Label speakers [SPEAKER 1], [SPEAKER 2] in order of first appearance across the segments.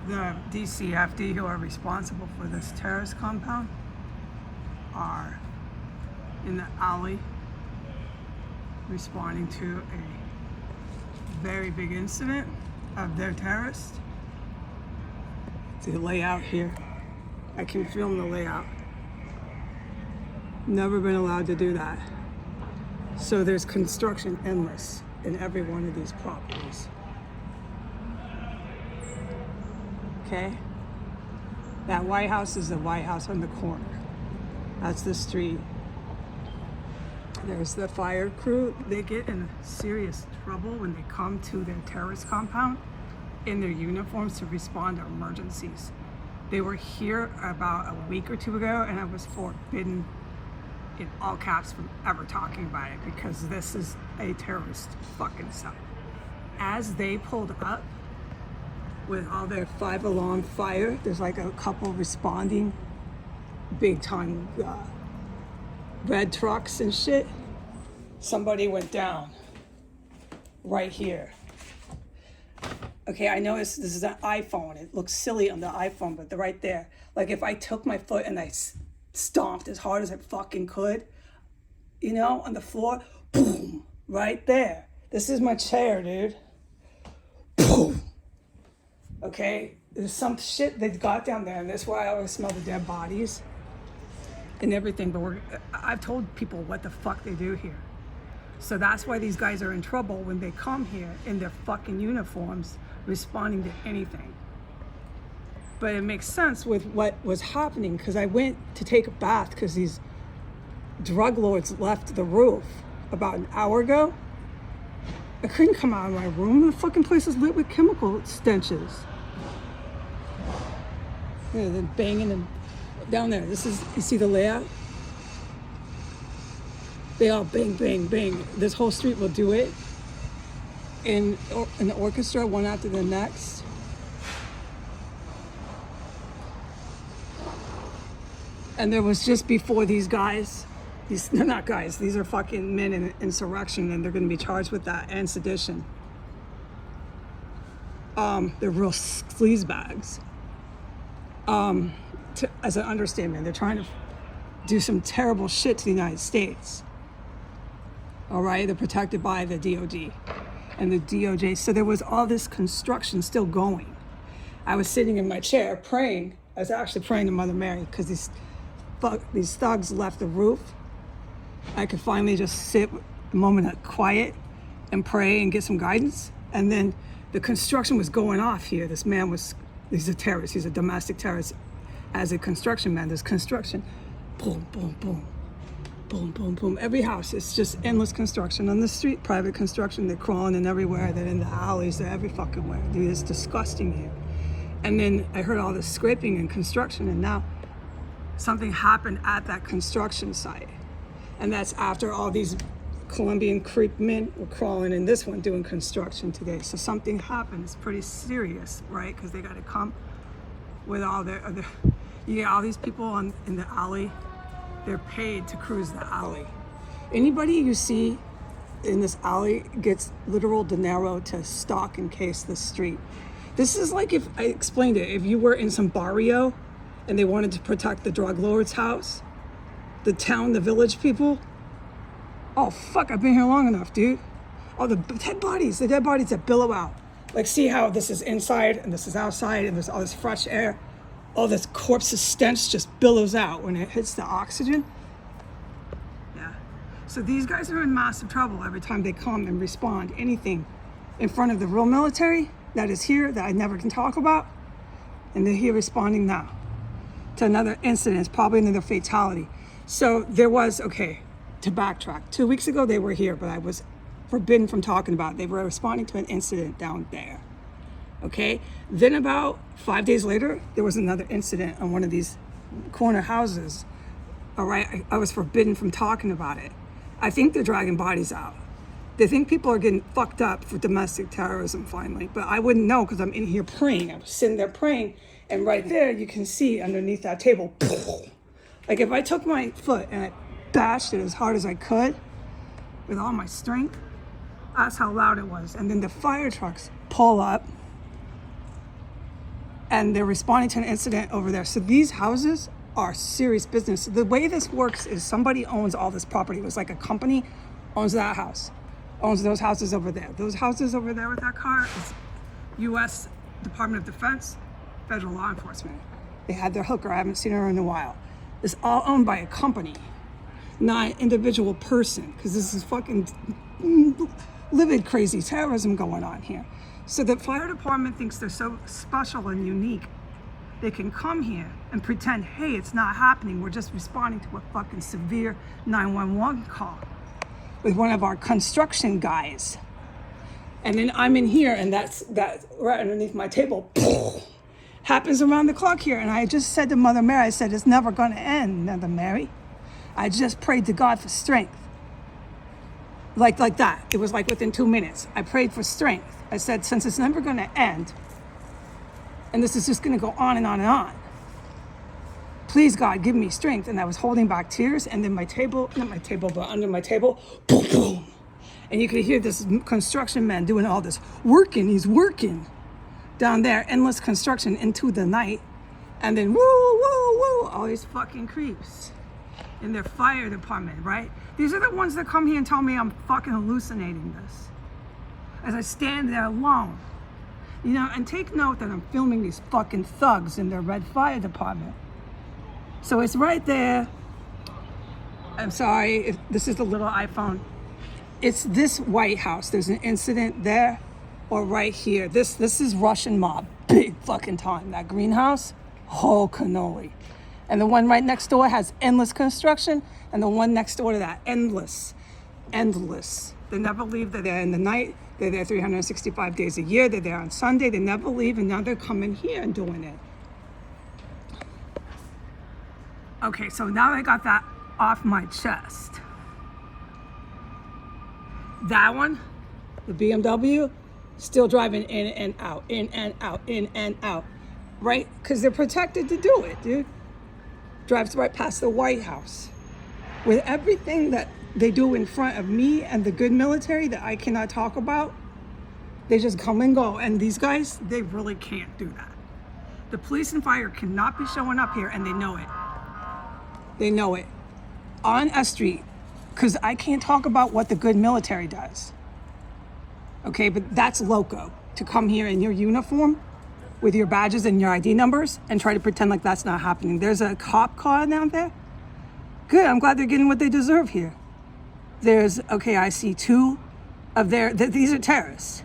[SPEAKER 1] The DCFD who are responsible for this terrorist compound are in the alley responding to a very big incident of their terrorists. The layout here, I can film the layout. Never been allowed to do that. So there's construction endless in every one of these properties. Okay? That White House is the White House on the corner. That's the street. There's the fire crew. They get in serious trouble when they come to their terrorist compound in their uniforms to respond to emergencies. They were here about a week or two ago, and I was forbidden in all caps from ever talking about it because this is a terrorist fucking site. As they pulled up with all their 5-alarm fire, there's like a couple responding big time red trucks and shit. Somebody went down right here. Okay, I know this is an iPhone. It looks silly on the iPhone, but they're right there. Like if I took my foot and I stomped as hard as I fucking could, you know, on the floor, boom, right there. This is my chair, dude. Boom. Okay, there's some shit they got down there, and that's why I always smell the dead bodies and everything, but I've told people what the fuck they do here. So that's why these guys are in trouble when they come here in their fucking uniforms responding to anything. But it makes sense with what was happening because I went to take a bath because these drug lords left the roof about an hour ago. I couldn't come out of my room. The fucking place is lit with chemical stenches. Yeah, they're banging them down there. This is, you see the layout? They all bang, bang, bang. This whole street will do it in the orchestra, one after the next. And there was just before these guys, they're not guys, these are fucking men in insurrection, and they're gonna be charged with that and sedition. They're real sleazebags. As an understatement, they're trying to do some terrible shit to the United States. All right, they're protected by the DOD and the DOJ. So there was all this construction still going. I was sitting in my chair praying. I was actually praying to Mother Mary because these thugs left the roof. I could finally just sit a moment of quiet and pray and get some guidance. And then the construction was going off here. This man he's a terrorist. He's a domestic terrorist. As a construction man, there's construction. Boom, boom, boom. Boom, boom, boom. Every house, it's just endless construction on the street, private construction. They're crawling in everywhere. They're in the alleys. They're every fucking where. Dude, it's disgusting here. And then I heard all this scraping and construction, and now something happened at that construction site. And that's after all these Colombian creep men were crawling in this one doing construction today. So something happened. It's pretty serious, right? Because they got to come with all their other, you get all these people in the alley. They're paid to cruise the alley. Anybody you see in this alley gets literal dinero to stock and case the street. This is like, if I explained it, if you were in some barrio and they wanted to protect the drug lord's house, the town, the village people. Oh fuck, I've been here long enough, dude. Oh, the dead bodies that billow out. Like, see how this is inside and this is outside and there's all this fresh air. All this corpse's stench just billows out when it hits the oxygen. Yeah. So these guys are in massive trouble every time they come and respond anything in front of the real military that is here that I never can talk about. And they're here responding now to another incident, probably another fatality. So there was, okay, to backtrack, 2 weeks ago they were here, but I was forbidden from talking about it. They were responding to an incident down there. Okay, then about 5 days later, there was another incident on one of these corner houses. All right, I was forbidden from talking about it. I think they're dragging bodies out. They think people are getting fucked up for domestic terrorism finally, but I wouldn't know because I'm in here praying. I was sitting there praying, and right there you can see underneath that table, like if I took my foot and I bashed it as hard as I could with all my strength, that's how loud it was. And then the fire trucks pull up, and they're responding to an incident over there. So these houses are serious business. The way this works is somebody owns all this property. It was like a company owns that house, owns those houses over there. Those houses over there with that car is U.S. Department of Defense, federal law enforcement. They had their hooker. I haven't seen her in a while. It's all owned by a company, not an individual person, because this is fucking livid, crazy terrorism going on here. So the fire department thinks they're so special and unique. They can come here and pretend, hey, it's not happening. We're just responding to a fucking severe 911 call with one of our construction guys. And then I'm in here, and that's right underneath my table. Happens around the clock here. And I just said to Mother Mary, I said, it's never going to end, Mother Mary. I just prayed to God for strength. Like that. It was like within 2 minutes. I prayed for strength. I said, since it's never going to end, and this is just going to go on and on and on, please, God, give me strength. And I was holding back tears, and then my table, not my table, but under my table, boom, boom. And you could hear this construction man doing all this working. He's working down there, endless construction into the night. And then, woo, woo, woo, all these fucking creeps in their fire department, right? These are the ones that come here and tell me I'm fucking hallucinating this. As I stand there alone. You know, and take note that I'm filming these fucking thugs in their red fire department. So it's right there. I'm sorry if this is the little iPhone. It's this White House. There's an incident there or right here. This is Russian mob, big fucking time. That greenhouse, whole cannoli. And the one right next door has endless construction, and the one next door to that, endless. They never leave. They're there in the night. They're there 365 days a year. They're there on Sunday. They never leave, and now they're coming here and doing it. Okay, so now I got that off my chest. That one, the BMW, still driving in and out, in and out, in and out, right? Because they're protected to do it, dude. Drives right past the White House. With everything that they do in front of me and the good military that I cannot talk about, they just come and go. And these guys, they really can't do that. The police and fire cannot be showing up here, and they know it. They know it. On S Street, because I can't talk about what the good military does. Okay, but that's loco, to come here in your uniform with your badges and your ID numbers and try to pretend like that's not happening. There's a cop car down there. Good, I'm glad they're getting what they deserve here. There's, okay, I see two of these are terrorists.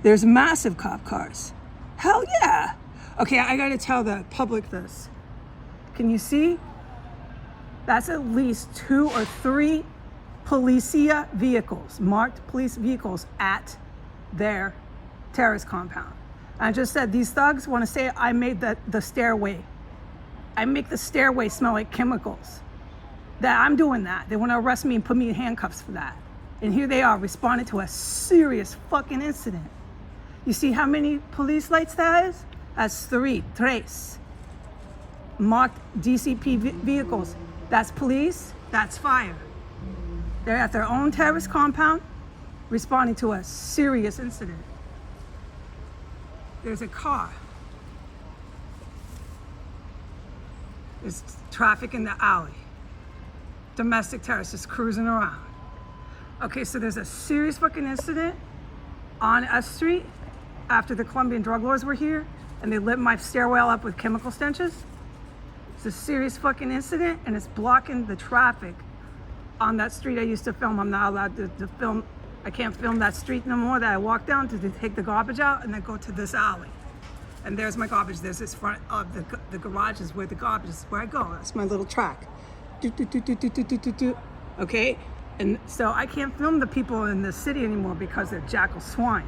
[SPEAKER 1] There's massive cop cars. Hell yeah. Okay, I gotta tell the public this. Can you see? That's at least 2 or 3 policia vehicles, marked police vehicles at their terrorist compound. I just said these thugs want to say I made the stairway. I make the stairway smell like chemicals. That I'm doing that. They want to arrest me and put me in handcuffs for that. And here they are responding to a serious fucking incident. You see how many police lights that is? That's 3, tres. Marked DCP vehicles. That's police, that's fire. They're at their own terrorist compound responding to a serious incident. There's a car. There's traffic in the alley. Domestic terrorists just cruising around. Okay, so there's a serious fucking incident on S Street after the Colombian drug lords were here and they lit my stairwell up with chemical stenches. It's a serious fucking incident and it's blocking the traffic on that street I used to film. I'm not allowed to film. I can't film that street no more that I walk down to take the garbage out and then go to this alley. And there's my garbage. There's this front of the garage is where the garbage is, where I go. That's my little track. Okay? And so I can't film the people in the city anymore because they're jackal swine.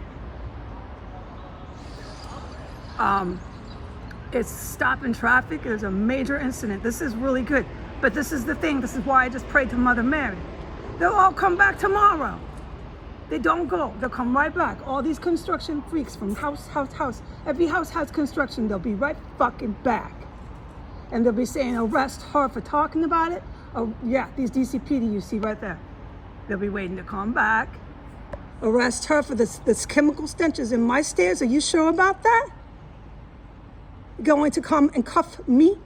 [SPEAKER 1] It's stopping traffic. There's a major incident. This is really good. But this is the thing. This is why I just prayed to Mother Mary. They'll all come back tomorrow. They don't go. They'll come right back. All these construction freaks from house. Every house has construction. They'll be right fucking back. And they'll be saying, arrest her for talking about it. Oh, yeah, these DCPD you see right there. They'll be waiting to come back. Arrest her for this chemical stenches in my stairs. Are you sure about that? going to come and cuff me?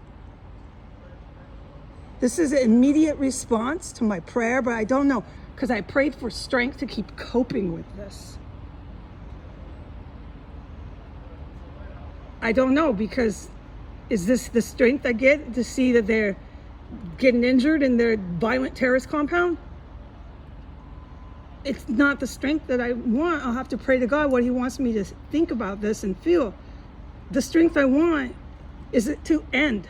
[SPEAKER 1] This is an immediate response to my prayer, but I don't know, because I prayed for strength to keep coping with this. I don't know, because is this the strength I get to see that they're getting injured in their violent terrorist compound? It's not the strength that I want. I'll have to pray to God what he wants me to think about this and feel. The strength I want is it to end.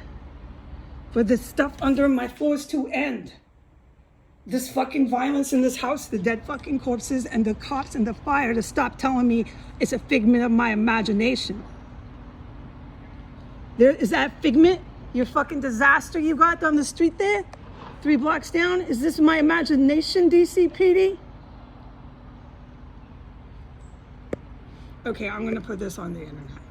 [SPEAKER 1] For the stuff under my floors to end. This fucking violence in this house, the dead fucking corpses and the cops and the fire, to stop telling me it's a figment of my imagination. Is that figment? Your fucking disaster you got down the street there? 3 blocks down? Is this my imagination, DCPD? Okay, I'm gonna put this on the internet.